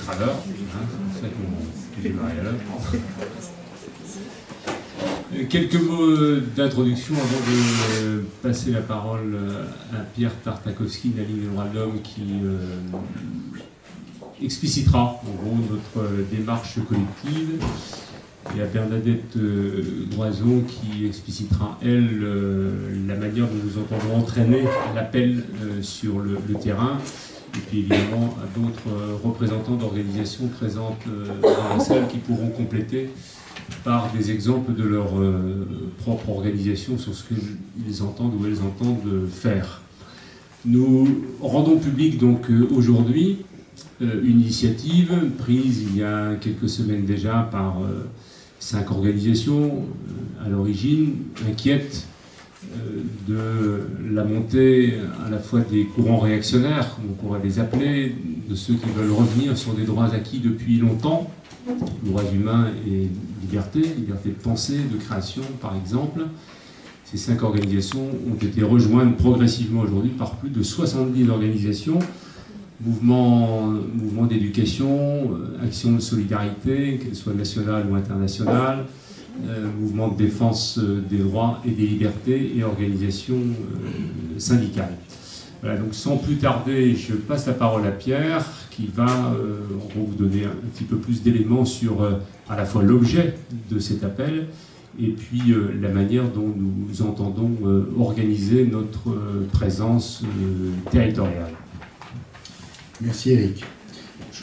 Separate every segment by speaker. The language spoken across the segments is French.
Speaker 1: être à l'heure, hein, c'est pour ça qu'on démarre à l'heure. Quelques mots d'introduction avant de passer la parole à Pierre Tartakovsky de la Ligue des droits de l'homme qui explicitera en gros notre démarche collective, et à Bernadette Loiseau qui explicitera elle la manière dont nous entendons entraîner l'appel sur le terrain, et puis évidemment à d'autres représentants d'organisations présentes dans la salle qui pourront compléter par des exemples de leur propre organisation sur ce qu'ils entendent ou elles entendent faire. Nous rendons public donc aujourd'hui une initiative prise il y a quelques semaines déjà par 5 organisations à l'origine, inquiètes de la montée à la fois des courants réactionnaires, on pourrait les appeler, de ceux qui veulent revenir sur des droits acquis depuis longtemps, droits humains et liberté de pensée, de création par exemple. Ces 5 organisations ont été rejointes progressivement aujourd'hui par plus de 70 organisations, mouvements d'éducation, actions de solidarité, qu'elles soient nationales ou internationales, mouvements de défense des droits et des libertés et organisations syndicales. Voilà, donc sans plus tarder, je passe la parole à Pierre qui va en gros vous donner un petit peu plus d'éléments sur à la fois l'objet de cet appel et puis la manière dont nous entendons organiser notre présence territoriale.
Speaker 2: Merci Eric.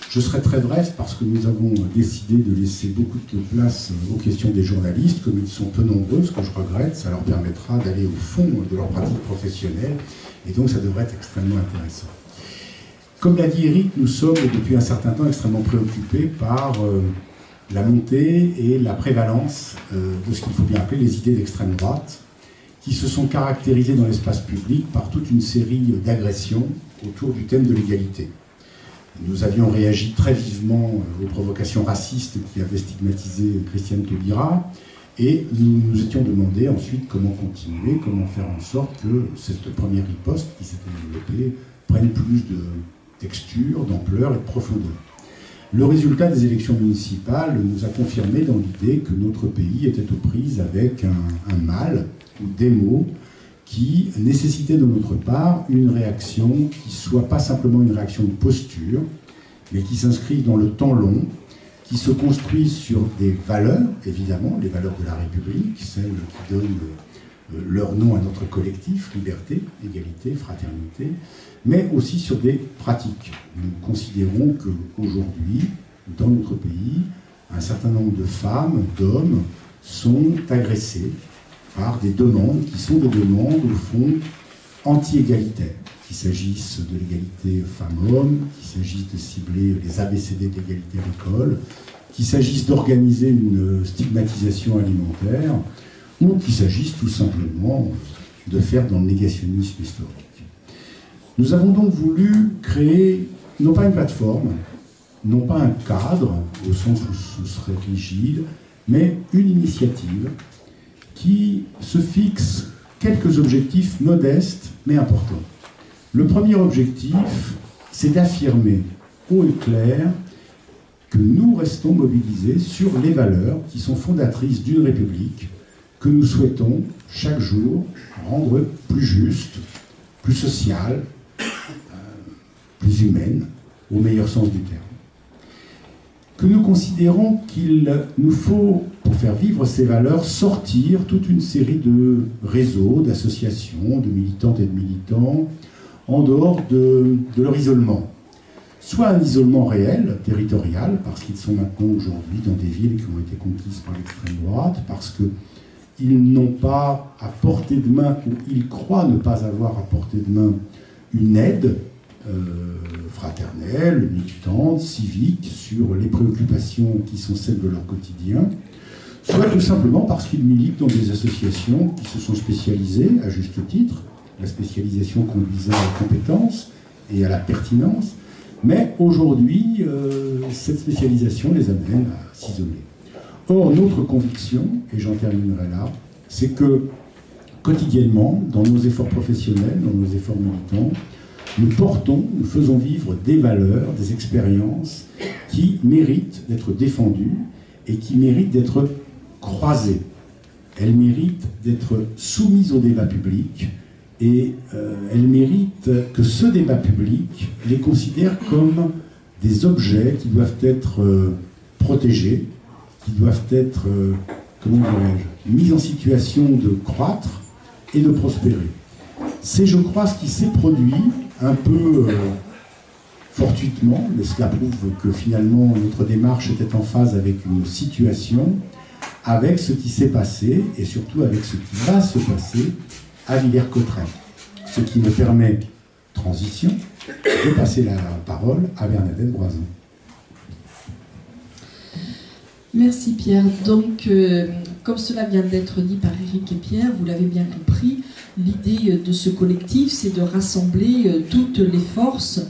Speaker 2: Je serai très bref parce que nous avons décidé de laisser beaucoup de place aux questions des journalistes. Comme ils sont peu nombreux, ce que je regrette, ça leur permettra d'aller au fond de leur pratique professionnelle et donc ça devrait être extrêmement intéressant. Comme l'a dit Eric, nous sommes depuis un certain temps extrêmement préoccupés par la montée et la prévalence de ce qu'il faut bien appeler les idées d'extrême droite qui se sont caractérisées dans l'espace public par toute une série d'agressions autour du thème de l'égalité. Nous avions réagi très vivement aux provocations racistes qui avaient stigmatisé Christiane Taubira et nous nous étions demandé ensuite comment continuer, comment faire en sorte que cette première riposte qui s'était développée prenne plus de texture, d'ampleur et de profondeur. Le résultat des élections municipales nous a confirmé dans l'idée que notre pays était aux prises avec un mal ou des maux qui nécessitait de notre part une réaction qui soit pas simplement une réaction de posture, mais qui s'inscrive dans le temps long, qui se construise sur des valeurs, évidemment, les valeurs de la République, celles qui donnent leur nom à notre collectif, liberté, égalité, fraternité, mais aussi sur des pratiques. Nous considérons qu'aujourd'hui, dans notre pays, un certain nombre de femmes, d'hommes, sont agressés par des demandes qui sont des demandes, au fond, anti-égalitaires. Qu'il s'agisse de l'égalité femmes-hommes, qu'il s'agisse de cibler les ABCD de l'égalité à l'école, qu'il s'agisse d'organiser une stigmatisation alimentaire, ou qu'il s'agisse tout simplement de faire dans le négationnisme historique. Nous avons donc voulu créer, non pas une plateforme, non pas un cadre, au sens où ce serait rigide, mais une initiative qui se fixe quelques objectifs modestes mais importants. Le premier objectif, c'est d'affirmer haut et clair que nous restons mobilisés sur les valeurs qui sont fondatrices d'une République que nous souhaitons chaque jour rendre plus juste, plus sociale, plus humaine, au meilleur sens du terme. Que nous considérons qu'il nous faut, pour faire vivre ces valeurs, sortir toute une série de réseaux, d'associations, de militantes et de militants, en dehors de leur isolement. Soit un isolement réel, territorial, parce qu'ils sont maintenant aujourd'hui dans des villes qui ont été conquises par l'extrême droite, parce qu'ils n'ont pas à portée de main, ou ils croient ne pas avoir à portée de main, une aide fraternelle, militante, civique, sur les préoccupations qui sont celles de leur quotidien, soit tout simplement parce qu'ils militent dans des associations qui se sont spécialisées, à juste titre, la spécialisation conduisant à la compétence et à la pertinence, mais aujourd'hui, cette spécialisation les amène à s'isoler. Or, notre conviction, et j'en terminerai là, c'est que quotidiennement, dans nos efforts professionnels, dans nos efforts militants, nous faisons vivre des valeurs, des expériences qui méritent d'être défendues et qui méritent d'être croisées. Elles méritent d'être soumises au débat public et elles méritent que ce débat public les considère comme des objets qui doivent être protégés, qui doivent être, comment dirais-je, mis en situation de croître et de prospérer. C'est, je crois, ce qui s'est produit un peu fortuitement, mais cela prouve que finalement notre démarche était en phase avec une situation, avec ce qui s'est passé et surtout avec ce qui va se passer à Villers-Cotterêts. Ce qui me permet, transition, de passer la parole à Bernadette Broison.
Speaker 3: Merci Pierre. Donc, comme cela vient d'être dit par Éric et Pierre, vous l'avez bien compris, l'idée de ce collectif, c'est de rassembler toutes les forces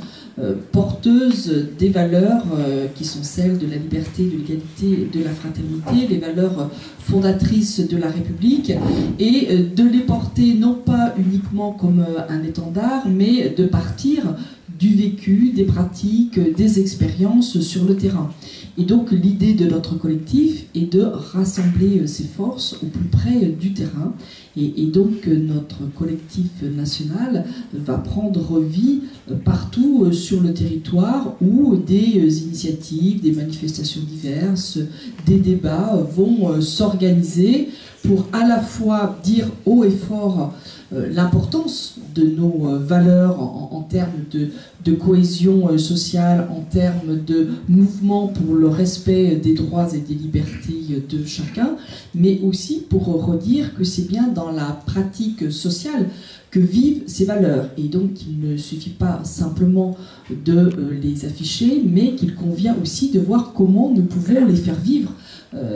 Speaker 3: porteuses des valeurs qui sont celles de la liberté, de l'égalité et de la fraternité, les valeurs fondatrices de la République, et de les porter non pas uniquement comme un étendard, mais de partir du vécu, des pratiques, des expériences sur le terrain. Et donc l'idée de notre collectif est de rassembler ces forces au plus près du terrain. Et donc notre collectif national va prendre vie partout sur le territoire où des initiatives, des manifestations diverses, des débats vont s'organiser pour à la fois dire haut et fort l'importance de nos valeurs en termes de cohésion sociale, en termes de mouvement pour le respect des droits et des libertés de chacun, mais aussi pour redire que c'est bien dans la pratique sociale que vivent ces valeurs. Et donc il ne suffit pas simplement de les afficher, mais qu'il convient aussi de voir comment nous pouvons les faire vivre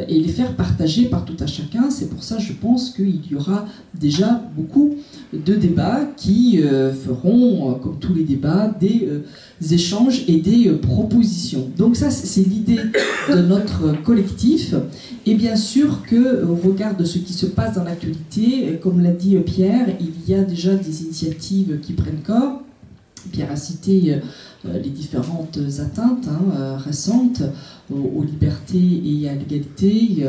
Speaker 3: et les faire partager par tout à chacun. C'est pour ça, je pense qu'il y aura déjà beaucoup de débats qui feront, comme tous les débats, des échanges et des propositions. Donc ça, c'est l'idée de notre collectif. Et bien sûr qu'au regard de ce qui se passe dans l'actualité, comme l'a dit Pierre, il y a déjà des initiatives qui prennent corps. Pierre a cité les différentes atteintes récentes aux libertés et à l'égalité.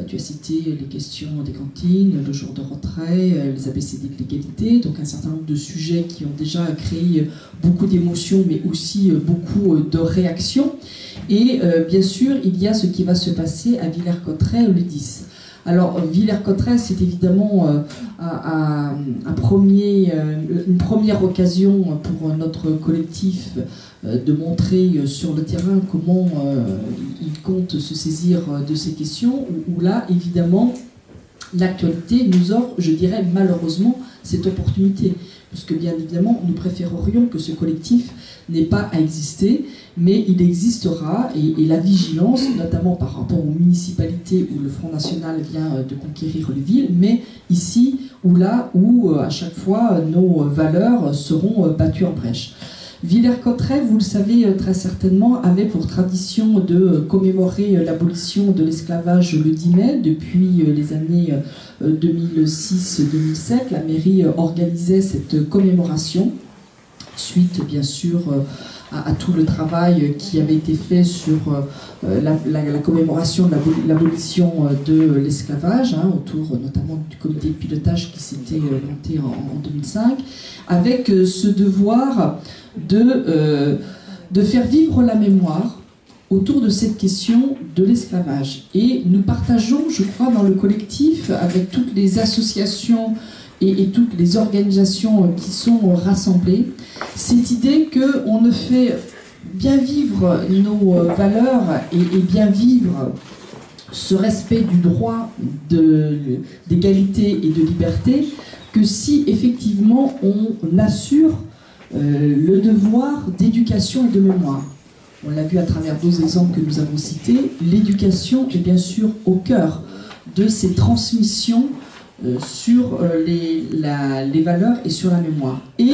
Speaker 3: Tu as cité les questions des cantines, le jour de retrait, les ABCD de l'égalité, donc un certain nombre de sujets qui ont déjà créé beaucoup d'émotions, mais aussi beaucoup de réactions. Et bien sûr, il y a ce qui va se passer à Villers-Cotterêts le 10. Alors, Villers-Cotterêts, c'est évidemment une première occasion pour notre collectif de montrer sur le terrain comment il compte se saisir de ces questions, où là, évidemment, l'actualité nous offre, je dirais malheureusement, cette opportunité. Parce que bien évidemment, nous préférerions que ce collectif n'ait pas à exister, mais il existera, et la vigilance, notamment par rapport aux municipalités où le Front National vient de conquérir les villes, mais ici ou là où à chaque fois nos valeurs seront battues en brèche. Villers-Cotterêts, vous le savez très certainement, avait pour tradition de commémorer l'abolition de l'esclavage le 10 mai. Depuis les années 2006-2007, la mairie organisait cette commémoration, suite bien sûr à tout le travail qui avait été fait sur la commémoration de l'abolition de l'esclavage, autour notamment du comité de pilotage qui s'était monté en 2005, avec ce devoir de faire vivre la mémoire autour de cette question de l'esclavage. Et nous partageons, je crois, dans le collectif, avec toutes les associations et toutes les organisations qui sont rassemblées, cette idée qu'on ne fait bien vivre nos valeurs et bien vivre ce respect du droit d'égalité et de liberté que si effectivement on assure le devoir d'éducation et de mémoire. On l'a vu à travers deux exemples que nous avons cités, l'éducation est bien sûr au cœur de ces transmissions sur les valeurs et sur la mémoire. Et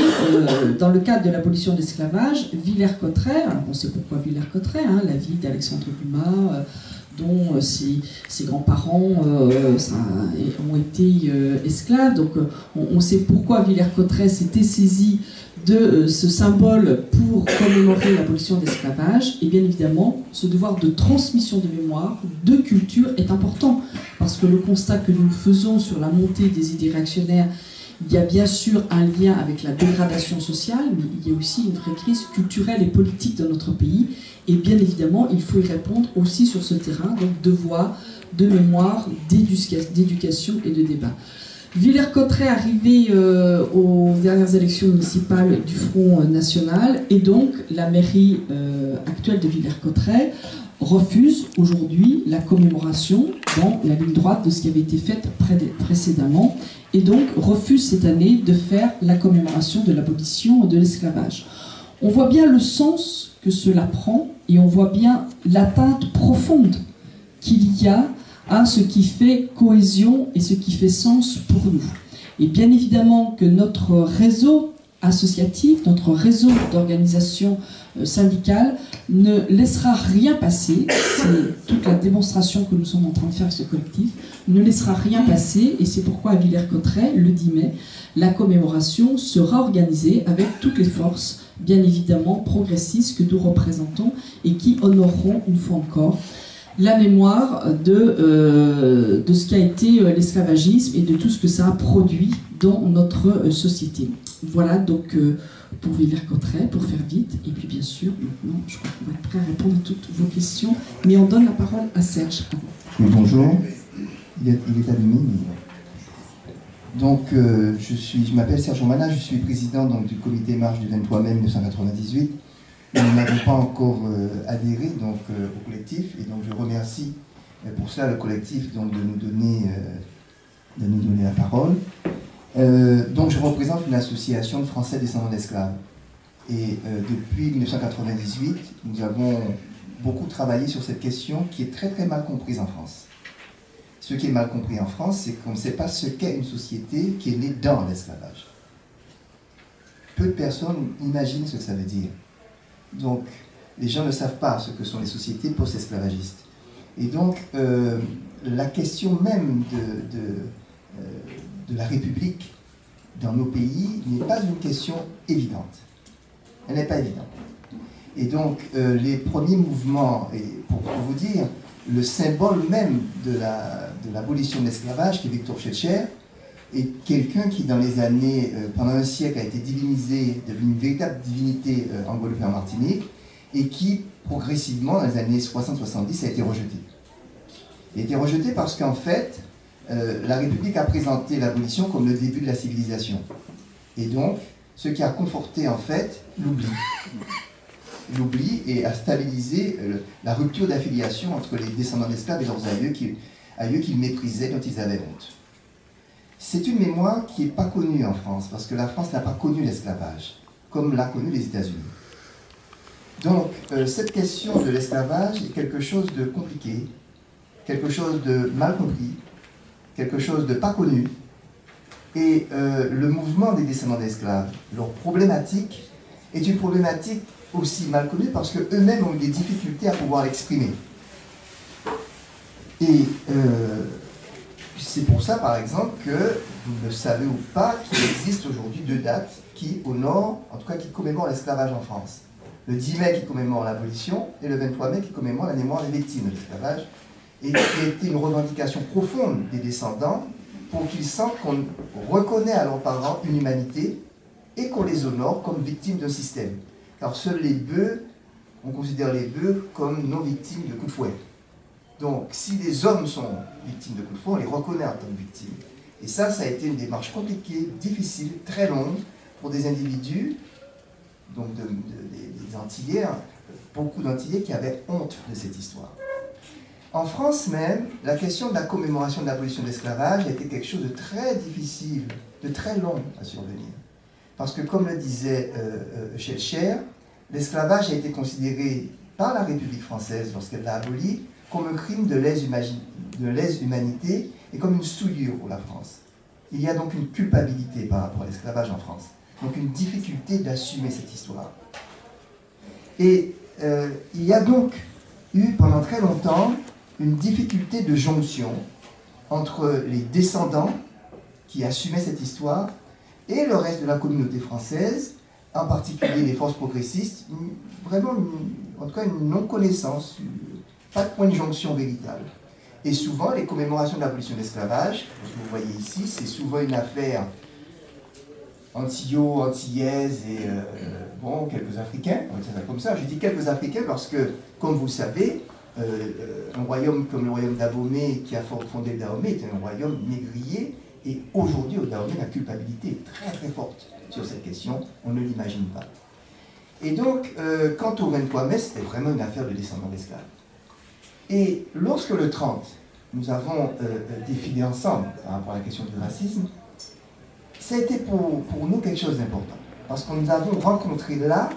Speaker 3: dans le cadre de l'abolition de l'esclavage, Villers-Cotterêts, on sait pourquoi Villers-Cotterêts, la ville d'Alexandre Dumas, dont ses grands-parents ont été esclaves. Donc on sait pourquoi Villers-Cotterêts s'était saisi de ce symbole pour commémorer l'abolition de l'esclavage. Et bien évidemment, ce devoir de transmission de mémoire, de culture est important, parce que le constat que nous faisons sur la montée des idées réactionnaires, il y a bien sûr un lien avec la dégradation sociale, mais il y a aussi une vraie crise culturelle et politique dans notre pays. Et bien évidemment, il faut y répondre aussi sur ce terrain, donc de voix, de mémoire, d'éducation et de débat. Villers-Cotterêts arrivé aux dernières élections municipales du Front National, et donc la mairie actuelle de Villers-Cotterêts refuse aujourd'hui la commémoration dans la ligne droite de ce qui avait été fait précédemment, et donc refuse cette année de faire la commémoration de l'abolition de l'esclavage. On voit bien le sens que cela prend, et on voit bien l'atteinte profonde qu'il y a à ce qui fait cohésion et ce qui fait sens pour nous. Et bien évidemment que notre réseau associatif, notre réseau d'organisations syndicales ne laissera rien passer, c'est toute la démonstration que nous sommes en train de faire avec ce collectif, ne laissera rien passer, et c'est pourquoi à Villers-Cotterêts, le 10 mai, la commémoration sera organisée avec toutes les forces, bien évidemment progressistes que nous représentons et qui honoreront une fois encore la mémoire de ce qu'a été l'esclavagisme et de tout ce que ça a produit dans notre société. Voilà donc pour Villers-Cotterêts, pour faire vite. Et puis bien sûr, maintenant, je crois qu'on va être prêt à répondre à toutes vos questions. Mais on donne la parole à Serge.
Speaker 4: Oui, bonjour. Il est allumé. Mais... Donc, je m'appelle Serge Romana, je suis président donc, du comité marche du 23 mai 1998. Nous n'avons pas encore adhéré donc, au collectif, et donc je remercie pour cela le collectif donc, de nous donner la parole. Donc je représente une association de Français descendants d'esclaves. Et depuis 1998, nous avons beaucoup travaillé sur cette question qui est très très mal comprise en France. Ce qui est mal compris en France, c'est qu'on ne sait pas ce qu'est une société qui est née dans l'esclavage. Peu de personnes imaginent ce que ça veut dire. Donc, les gens ne savent pas ce que sont les sociétés post-esclavagistes. Et donc, la question même de la République dans nos pays n'est pas une question évidente. Elle n'est pas évidente. Et donc, les premiers mouvements, et pour vous dire, le symbole même de l'abolition de l'esclavage, qui est Victor Schœlcher, est quelqu'un qui, dans les années, pendant un siècle, a été divinisé, devenu une véritable divinité en Guadeloupe et en Martinique, et qui, progressivement, dans les années 60-70, a été rejeté. Il a été rejeté parce qu'en fait, la République a présenté l'abolition comme le début de la civilisation. Et donc, ce qui a conforté, en fait, l'oubli. L'oubli et a stabilisé la rupture d'affiliation entre les descendants d'esclaves et leurs aïeux qu'ils méprisaient, dont ils avaient honte. C'est une mémoire qui n'est pas connue en France, parce que la France n'a pas connu l'esclavage, comme l'a connu les États-Unis. Donc, cette question de l'esclavage est quelque chose de compliqué, quelque chose de mal compris, quelque chose de pas connu. Et le mouvement des descendants d'esclaves, leur problématique, est une problématique aussi mal connue parce qu'eux-mêmes ont eu des difficultés à pouvoir l'exprimer. Et c'est pour ça, par exemple, que vous ne le savez ou pas, qu'il existe aujourd'hui 2 dates qui honorent, en tout cas qui commémorent l'esclavage en France. Le 10 mai qui commémore l'abolition et le 23 mai qui commémore la mémoire des victimes de l'esclavage, et qui a été une revendication profonde des descendants pour qu'ils sentent qu'on reconnaît à leurs parents une humanité et qu'on les honore comme victimes d'un système. Car seuls les bœufs, on considère les bœufs comme non victimes de coups de fouet. Donc, si les hommes sont victimes de coups de fouet, on les reconnaît en tant que victimes. Et ça a été une démarche compliquée, difficile, très longue, pour des individus, donc des Antillais, beaucoup d'Antillais qui avaient honte de cette histoire. En France même, la question de la commémoration de l'abolition de l'esclavage a été quelque chose de très difficile, de très long à survenir. Parce que, comme le disait Schœlcher, l'esclavage a été considéré par la République française, lorsqu'elle l'a aboli, comme un crime de lèse-humanité et comme une souillure pour la France. Il y a donc une culpabilité par rapport à l'esclavage en France. Donc une difficulté d'assumer cette histoire. Et il y a donc eu pendant très longtemps une difficulté de jonction entre les descendants qui assumaient cette histoire et le reste de la communauté française, en particulier les forces progressistes, vraiment, en tout cas, une non-connaissance, pas de point de jonction véritable. Et souvent, les commémorations de l'abolition de l'esclavage, ce que vous voyez ici, c'est souvent une affaire antillaise et bon, quelques Africains, on va dire ça comme ça. Je dis quelques Africains parce que, comme vous le savez, un royaume comme le royaume d'Abomey, qui a fondé le Dahomey, est un royaume négrier, et aujourd'hui, au Dahomey, la culpabilité est très très forte sur cette question, on ne l'imagine pas. Et donc, quant au 23 mai, c'était vraiment une affaire de descendants d'esclaves. Et lorsque le 30, nous avons défilé ensemble par rapport à la question du racisme, ça a été pour nous quelque chose d'important. Parce que nous avons rencontré là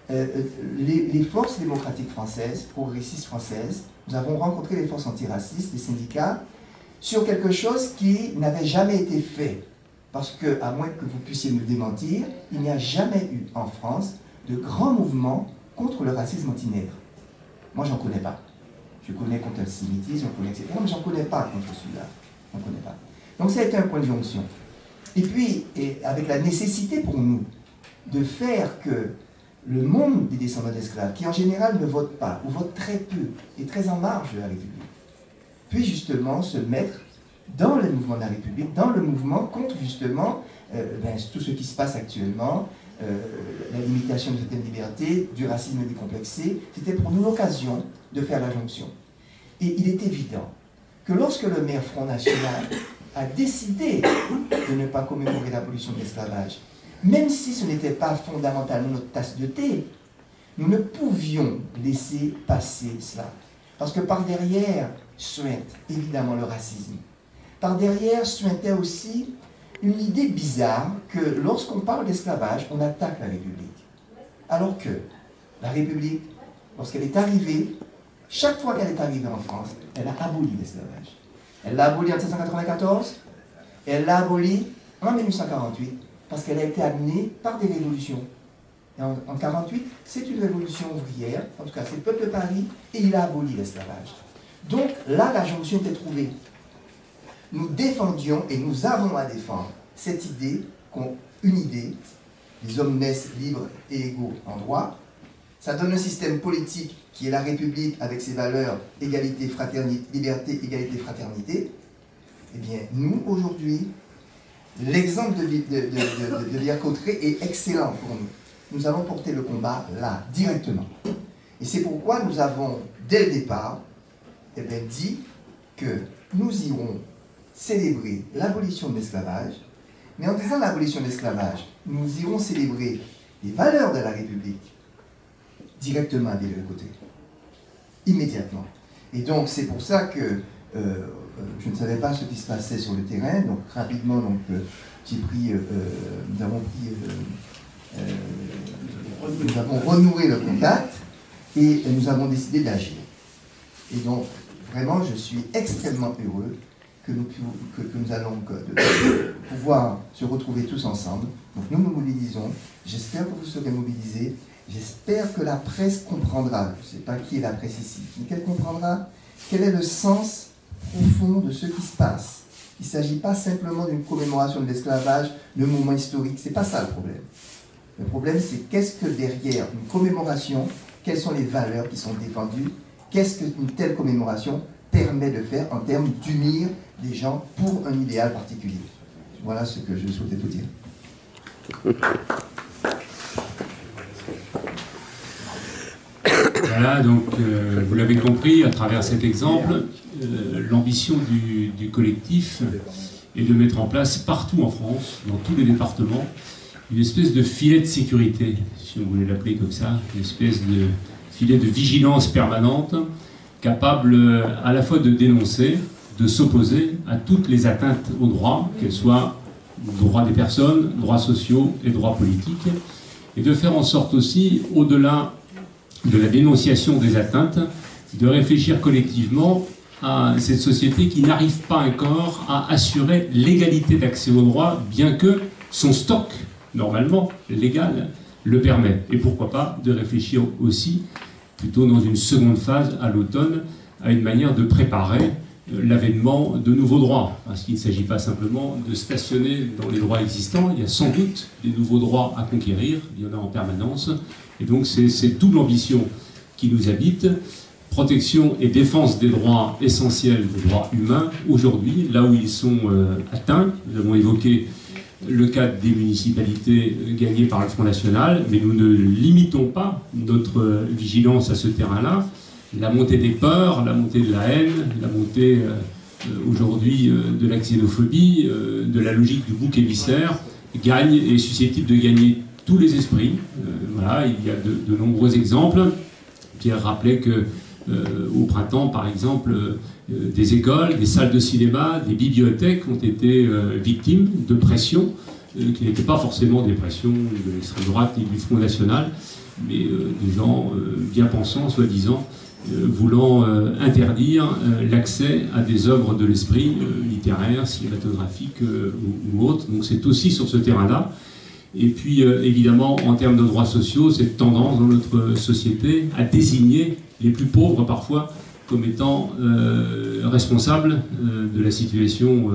Speaker 4: les forces démocratiques françaises, progressistes françaises, nous avons rencontré les forces antiracistes, les syndicats, sur quelque chose qui n'avait jamais été fait. Parce que, à moins que vous puissiez me démentir, il n'y a jamais eu en France de grands mouvements contre le racisme anti-nègre. Moi, j'en connais pas. Je connais contre l'antisémitisme, on connaît, etc. Mais j'en connais pas contre celui-là. On connaît pas. Donc ça a été un point de jonction. Et puis, avec la nécessité pour nous de faire que le monde des descendants d'esclaves, qui en général ne votent pas, ou votent très peu, et très en marge de la République, puisse justement se mettre dans le mouvement de la République, dans le mouvement contre justement tout ce qui se passe actuellement, la limitation de certaines libertés, du racisme décomplexé. C'était pour nous l'occasion de faire la jonction. Et il est évident que lorsque le maire Front National a décidé de ne pas commémorer l'abolition de l'esclavage, même si ce n'était pas fondamentalement notre tasse de thé, nous ne pouvions laisser passer cela. Parce que par derrière suinte évidemment le racisme. Par derrière suintait aussi une idée bizarre que lorsqu'on parle d'esclavage, on attaque la République. Alors que la République, lorsqu'elle est arrivée, chaque fois qu'elle est arrivée en France, elle a aboli l'esclavage. Elle l'a aboli en 1794, et elle l'a aboli en 1848, parce qu'elle a été amenée par des révolutions. Et en 1948, c'est une révolution ouvrière, en tout cas c'est le peuple de Paris, et il a aboli l'esclavage. Donc là, la jonction était trouvée. Nous défendions, et nous avons à défendre, cette idée, une idée, les hommes naissent libres et égaux en droit. Ça donne un système politique qui est la République avec ses valeurs, égalité, fraternité, liberté, égalité, fraternité. Eh bien, nous, aujourd'hui, l'exemple de Villers-Cotterêts est excellent pour nous. Nous avons porté le combat là, directement. Et c'est pourquoi nous avons, dès le départ, dit que nous irons célébrer l'abolition de l'esclavage, mais en disant l'abolition de l'esclavage, nous irons célébrer les valeurs de la République directement à Villers-Cotterêts, immédiatement. Et donc c'est pour ça que je ne savais pas ce qui se passait sur le terrain, donc rapidement nous avons renoué le contact et nous avons décidé d'agir. Et donc vraiment je suis extrêmement heureux que nous allons pouvoir se retrouver tous ensemble. Donc nous nous mobilisons, j'espère que vous serez mobilisés, j'espère que la presse comprendra, je ne sais pas qui est la presse ici, mais qu'elle comprendra quel est le sens profond de ce qui se passe. Il ne s'agit pas simplement d'une commémoration de l'esclavage, de mouvement historique, ce n'est pas ça le problème. Le problème c'est qu'est-ce que derrière une commémoration, quelles sont les valeurs qui sont défendues, qu'est-ce qu'une telle commémoration permet de faire en termes d'unir des gens pour un idéal particulier. Voilà ce que je souhaitais vous dire.
Speaker 1: Voilà, donc vous l'avez compris à travers cet exemple, l'ambition du collectif est de mettre en place partout en France, dans tous les départements, une espèce de filet de sécurité, si on voulait l'appeler comme ça, une espèce de filet de vigilance permanente, capable à la fois de dénoncer, de s'opposer à toutes les atteintes aux droits, qu'elles soient droits des personnes, droits sociaux et droits politiques, et de faire en sorte aussi, au-delà de la dénonciation des atteintes, de réfléchir collectivement à cette société qui n'arrive pas encore à assurer l'égalité d'accès aux droits, bien que son stock, normalement, légal, le permet. Et pourquoi pas de réfléchir aussi, plutôt dans une seconde phase, à l'automne, à une manière de préparer l'avènement de nouveaux droits. Parce qu'il ne s'agit pas simplement de stationner dans les droits existants, il y a sans doute des nouveaux droits à conquérir, il y en a en permanence, et donc c'est cette double ambition qui nous habite, protection et défense des droits essentiels, des droits humains, aujourd'hui, là où ils sont atteints. Nous avons évoqué le cadre des municipalités gagnées par le Front National, mais nous ne limitons pas notre vigilance à ce terrain-là. La montée des peurs, la montée de la haine, la montée aujourd'hui de la xénophobie, de la logique du bouc émissaire, gagne et est susceptible de gagner tous les esprits. Voilà, il y a de nombreux exemples. Pierre rappelait que au printemps, par exemple, des écoles, des salles de cinéma, des bibliothèques ont été victimes de pressions qui n'étaient pas forcément des pressions de l'extrême droite et du Front National, mais des gens bien pensants, soi-disant, voulant interdire l'accès à des œuvres de l'esprit littéraires, cinématographiques ou autres. Donc c'est aussi sur ce terrain-là. Et puis évidemment, en termes de droits sociaux, cette tendance dans notre société à désigner les plus pauvres parfois comme étant responsables de la situation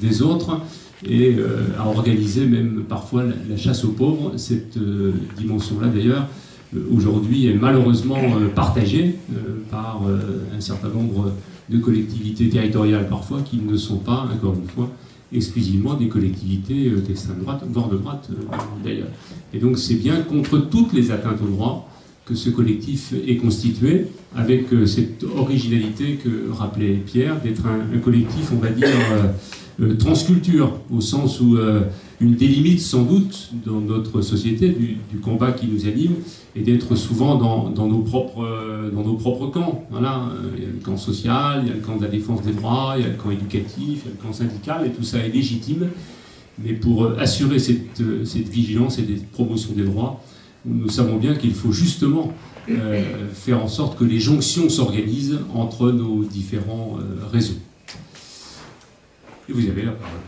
Speaker 1: des autres et à organiser même parfois la chasse aux pauvres. Cette dimension-là d'ailleurs aujourd'hui est malheureusement partagée par un certain nombre de collectivités territoriales parfois qui ne sont pas, encore une fois, exclusivement des collectivités d'extrême droite, voire de droite d'ailleurs. Et donc c'est bien contre toutes les atteintes aux droits que ce collectif est constitué, avec cette originalité que rappelait Pierre, d'être un collectif, on va dire, transculture, au sens où une des limites sans doute dans notre société, du combat qui nous anime, est d'être souvent dans nos propres camps. Voilà. Il y a le camp social, il y a le camp de la défense des droits, il y a le camp éducatif, il y a le camp syndical, et tout ça est légitime. Mais pour assurer cette vigilance et cette promotion des droits, nous savons bien qu'il faut justement faire en sorte que les jonctions s'organisent entre nos différents réseaux. Et vous avez la parole.